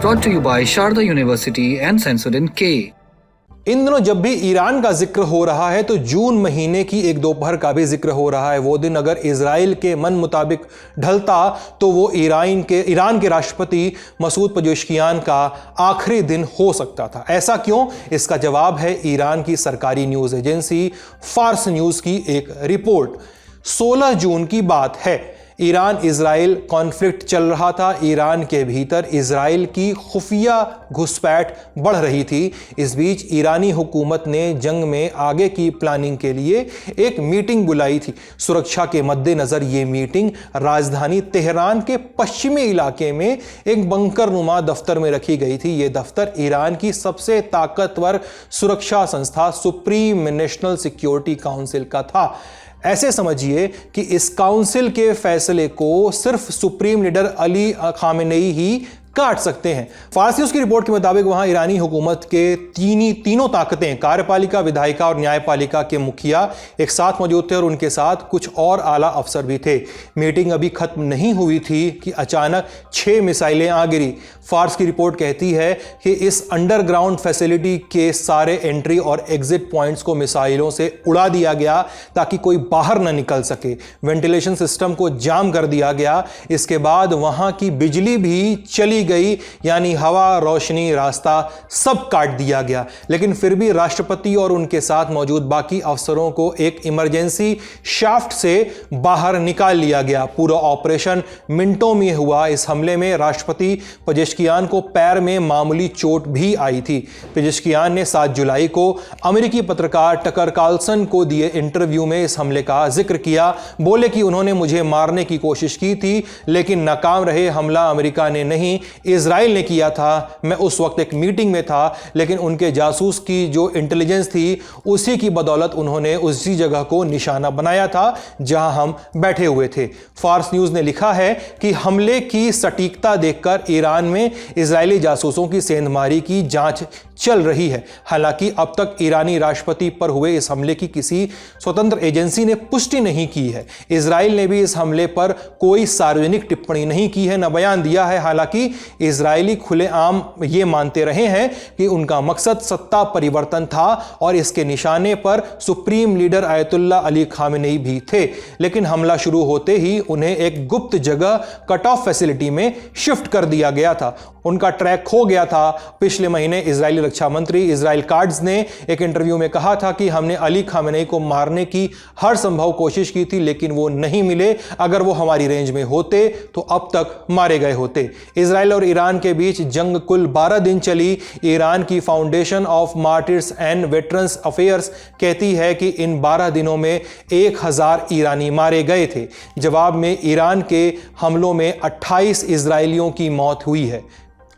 Brought to you by Sharda University and Sensodyne K. इन दिनों जब भी ईरान का जिक्र हो रहा है तो जून महीने की एक दोपहर का भी जिक्र हो रहा है। वो दिन अगर इजराइल के मन मुताबिक ढलता तो वो ईरान के राष्ट्रपति मसूद पेजेश्कियान का आखिरी दिन हो सकता था। ऐसा क्यों? इसका जवाब है ईरान की सरकारी न्यूज़ एजेंसी फार्स न्यूज़ की एक रिपोर्ट। 16 जून की बात है। ईरान इजराइल कॉन्फ्लिक्ट चल रहा था। ईरान के भीतर इजराइल की खुफिया घुसपैठ बढ़ रही थी। इस बीच ईरानी हुकूमत ने जंग में आगे की प्लानिंग के लिए एक मीटिंग बुलाई थी। सुरक्षा के मद्देनज़र ये मीटिंग राजधानी तेहरान के पश्चिमी इलाके में एक बंकर नुमा दफ्तर में रखी गई थी। ये दफ्तर ईरान की सबसे ताकतवर सुरक्षा संस्था सुप्रीम नेशनल सिक्योरिटी काउंसिल का था। ऐसे समझिए कि इस काउंसिल के फैसले को सिर्फ सुप्रीम लीडर अली खामेनेई ही काट सकते हैं। फार्स न्यूज़ की रिपोर्ट के मुताबिक वहां ईरानी हुकूमत के तीनों ताकतें, कार्यपालिका, विधायिका और न्यायपालिका के मुखिया एक साथ मौजूद थे और उनके साथ कुछ और आला अफसर भी थे। मीटिंग अभी खत्म नहीं हुई थी कि अचानक 6 मिसाइलें आ गिरी। फार्स की रिपोर्ट कहती है कि इस अंडरग्राउंड फैसिलिटी के सारे एंट्री और एग्जिट पॉइंट्स को मिसाइलों से उड़ा दिया गया ताकि कोई बाहर न निकल सके। वेंटिलेशन सिस्टम को जाम कर दिया गया। इसके बाद वहां की बिजली भी चली गई, यानी हवा, रोशनी, रास्ता सब काट दिया गया। लेकिन फिर भी राष्ट्रपति और उनके साथ मौजूद बाकी अफसरों को एक इमरजेंसी शाफ्ट से बाहर निकाल लिया गया। पूरा ऑपरेशन मिनटों में हुआ। इस हमले में राष्ट्रपति पेजेश्कियान को पैर में मामूली चोट भी आई थी। पेजेश्कियान ने 7 जुलाई को अमेरिकी पत्रकार टकर कार्लसन को दिए इंटरव्यू में इस हमले का जिक्र किया। बोले कि उन्होंने मुझे मारने की कोशिश की थी लेकिन नाकाम रहे। हमला अमेरिका ने नहीं, इजराइल ने किया था। मैं उस वक्त एक मीटिंग में था, लेकिन उनके जासूस की जो इंटेलिजेंस थी उसी की बदौलत उन्होंने उसी जगह को निशाना बनाया था जहां हम बैठे हुए थे। फार्स न्यूज़ ने लिखा है कि हमले की सटीकता देखकर ईरान में इजरायली जासूसों की सेंधमारी की जांच चल रही है। हालांकि अब तक ईरानी राष्ट्रपति पर हुए इस हमले की किसी स्वतंत्र एजेंसी ने पुष्टि नहीं की है। इजराइल ने भी इस हमले पर कोई सार्वजनिक टिप्पणी नहीं की है, न बयान दिया है। हालांकि इजरायली खुलेआम ये मानते रहे हैं कि उनका मकसद सत्ता परिवर्तन था और इसके निशाने पर supreme leader ayatollah Ali Khamenei भी थे। लेकिन हमला शुरू होते ही उन्हें एक गुप्त जगह कट ऑफ फैसिलिटी में शिफ्ट कर दिया गया था। उनका ट्रैक खो गया था। पिछले महीने इजरायली रक्षा मंत्री इजराइल काट्ज ने एक इंटरव्यू में कहा था कि हमने अली खामेनेई को मारने की हर संभव कोशिश की थी लेकिन वो नहीं मिले। अगर वो हमारी रेंज में होते तो अब तक मारे गए होते। इजराइल और ईरान के बीच जंग कुल 12 दिन चली। ईरान की foundation of martyrs and veterans affairs कहती है कि इन 12 दिनों में 1000 ईरानी मारे गए थे। जवाब में ईरान के हमलों में 28 इजरायलियों की मौत हुई है।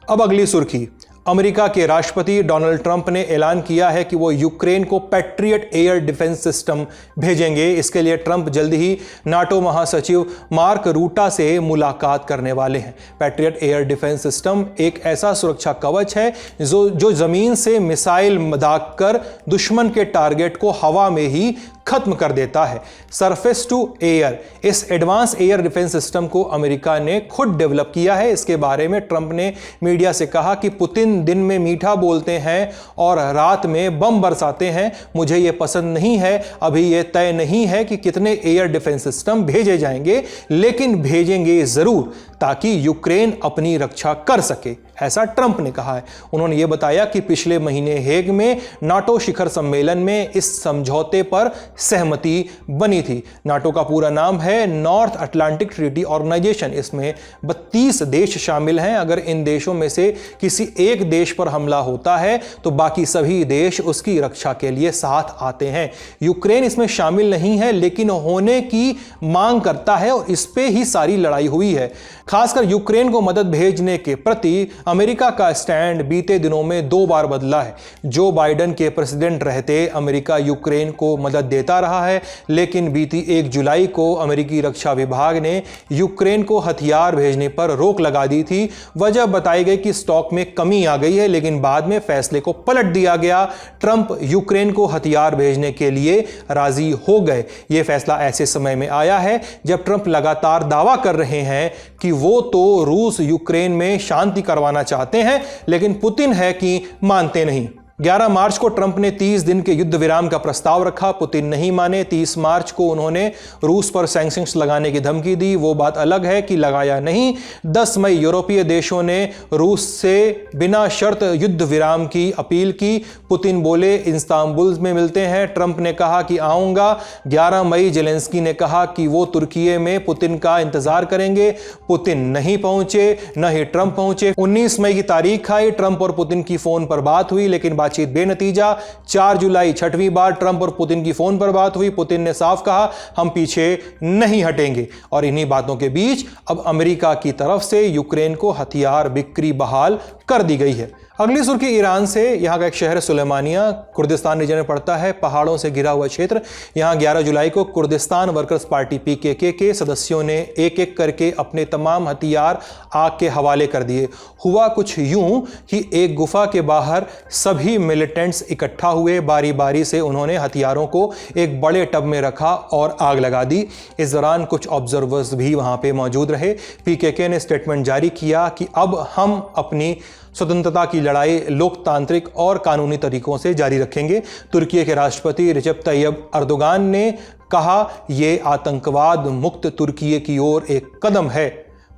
अब अगली सुर्खी। अमेरिका के राष्ट्रपति डोनाल्ड ट्रंप ने ऐलान किया है कि वो यूक्रेन को पैट्रियट एयर डिफेंस सिस्टम भेजेंगे। इसके लिए ट्रंप जल्दी ही नाटो महासचिव मार्क रूटा से मुलाकात करने वाले हैं। पैट्रियट एयर डिफेंस सिस्टम एक ऐसा सुरक्षा कवच है जो जमीन से मिसाइल दाग कर दुश्मन के टारगेट को हवा में ही खत्म कर देता है। सरफेस टू एयर, इस एडवांस एयर डिफेंस सिस्टम को अमेरिका ने खुद डेवलप किया है। इसके बारे में ट्रंप ने मीडिया से कहा कि पुतिन दिन में मीठा बोलते हैं और रात में बम बरसाते हैं। मुझे यह पसंद नहीं है। अभी यह तय नहीं है कि कितने एयर डिफेंस सिस्टम भेजे जाएंगे, लेकिन भेजेंगे जरूर ताकि यूक्रेन अपनी रक्षा कर सके, ऐसा ट्रंप ने कहा है। उन्होंने यह बताया कि पिछले महीने हेग में नाटो शिखर सम्मेलन में इस समझौते पर सहमति बनी थी। नाटो का पूरा नाम है नॉर्थ अटलांटिक ट्रीटी ऑर्गेनाइजेशन। इसमें 32 देश शामिल हैं। अगर इन देशों में से किसी एक देश पर हमला होता है तो बाकी सभी देश उसकी रक्षा के लिए साथ आते हैं। यूक्रेन इसमें शामिल नहीं है लेकिन होने की मांग करता है और इस पे ही सारी लड़ाई हुई है। खासकर यूक्रेन को मदद भेजने के प्रति अमेरिका का स्टैंड बीते दिनों में 2 बार बदला है। जो बाइडेन के प्रेसिडेंट रहते अमेरिका यूक्रेन को मदद देता रहा है, लेकिन बीती 1 जुलाई को अमेरिकी रक्षा विभाग ने यूक्रेन को हथियार भेजने पर रोक लगा दी थी। वजह बताई गई कि स्टॉक में कमी आ गई है, लेकिन बाद में फैसले को पलट दिया गया। ट्रंप यूक्रेन को हथियार भेजने के लिए राजी हो गए। यह फैसला ऐसे समय में आया है जब ट्रंप लगातार दावा कर रहे हैं कि वो तो रूस यूक्रेन में शांति करवाना चाहते हैं, लेकिन पुतिन है कि मानते नहीं। 11 मार्च को ट्रंप ने 30 दिन के युद्ध विराम का प्रस्ताव रखा, पुतिन नहीं माने। 30 मार्च को उन्होंने रूस पर सैंक्शंस लगाने की धमकी दी, वो बात अलग है कि लगाया नहीं। 10 मई यूरोपीय देशों ने रूस से बिना शर्त युद्ध विराम की अपील की। पुतिन बोले इस्तांबुल में मिलते हैं, ट्रंप ने कहा कि आऊंगा। 11 मई जेलेंस्की ने कहा कि वो तुर्की में पुतिन का इंतजार करेंगे, पुतिन नहीं पहुंचे, न ही ट्रंप पहुंचे। 19 मई की तारीख आई, ट्रंप और पुतिन की फोन पर बात हुई, लेकिन बातचीत बेनतीजा। 4 जुलाई 6वीं बार ट्रंप और पुतिन की फोन पर बात हुई। पुतिन ने साफ कहा हम पीछे नहीं हटेंगे। और इन्हीं बातों के बीच अब अमेरिका की तरफ से यूक्रेन को हथियार बिक्री बहाल कर दी गई है। अगली सुर्खी ईरान से। यहाँ का एक शहर सुलेमानिया कुर्दिस्तान रीजन में पड़ता है, पहाड़ों से घिरा हुआ क्षेत्र। यहाँ 11 जुलाई को कुर्दिस्तान वर्कर्स पार्टी PKK के सदस्यों ने एक एक करके अपने तमाम हथियार आग के हवाले कर दिए। हुआ कुछ यूं कि एक गुफा के बाहर सभी मिलिटेंट्स इकट्ठा हुए, बारी बारी से उन्होंने हथियारों को एक बड़े टब में रखा और आग लगा दी। इस दौरान कुछ ऑब्जर्वर्स भी वहाँ पे मौजूद रहे। PKK ने स्टेटमेंट जारी किया कि अब हम अपनी स्वतंत्रता की लड़ाई लोकतांत्रिक और कानूनी तरीकों से जारी रखेंगे। तुर्की के राष्ट्रपति रिसेप तैयब अर्दोगान ने कहा यह आतंकवाद मुक्त तुर्की की ओर एक कदम है।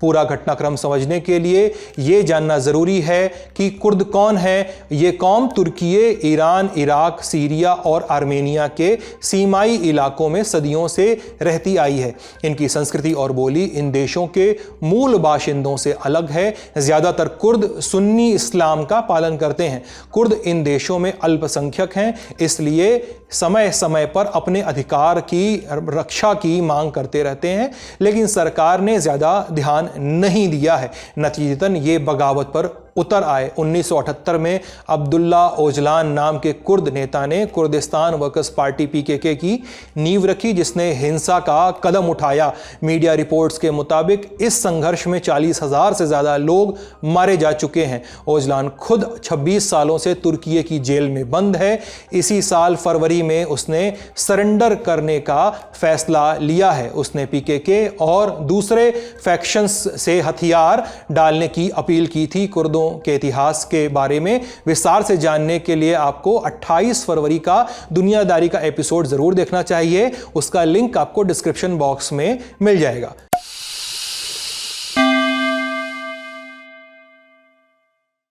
पूरा घटनाक्रम समझने के लिए ये जानना ज़रूरी है कि कुर्द कौन है। ये कौम तुर्की, ईरान, इराक, सीरिया और आर्मेनिया के सीमाई इलाकों में सदियों से रहती आई है। इनकी संस्कृति और बोली इन देशों के मूल बाशिंदों से अलग है। ज़्यादातर कुर्द सुन्नी इस्लाम का पालन करते हैं। कुर्द इन देशों में अल्पसंख्यक हैं, इसलिए समय समय पर अपने अधिकार की रक्षा की मांग करते रहते हैं, लेकिन सरकार ने ज़्यादा ध्यान नहीं दिया है। नतीजतन ये बगावत पर उतर आए। 1978 में अब्दुल्ला ओजलान नाम के कुर्द नेता ने कुर्दिस्तान वर्कर्स पार्टी PKK की नींव रखी, जिसने हिंसा का कदम उठाया। मीडिया रिपोर्ट्स के मुताबिक इस संघर्ष में 40,000 से ज़्यादा लोग मारे जा चुके हैं। ओजलान खुद 26 सालों से तुर्की की जेल में बंद है। इसी साल फरवरी में उसने सरेंडर करने का फैसला लिया है। उसने PKK और दूसरे फैक्शंस से हथियार डालने की अपील की थी। कुर्दों के इतिहास के बारे में विस्तार से जानने के लिए आपको 28 फरवरी का दुनियादारी का एपिसोड जरूर देखना चाहिए। उसका लिंक आपको डिस्क्रिप्शन बॉक्स में मिल जाएगा।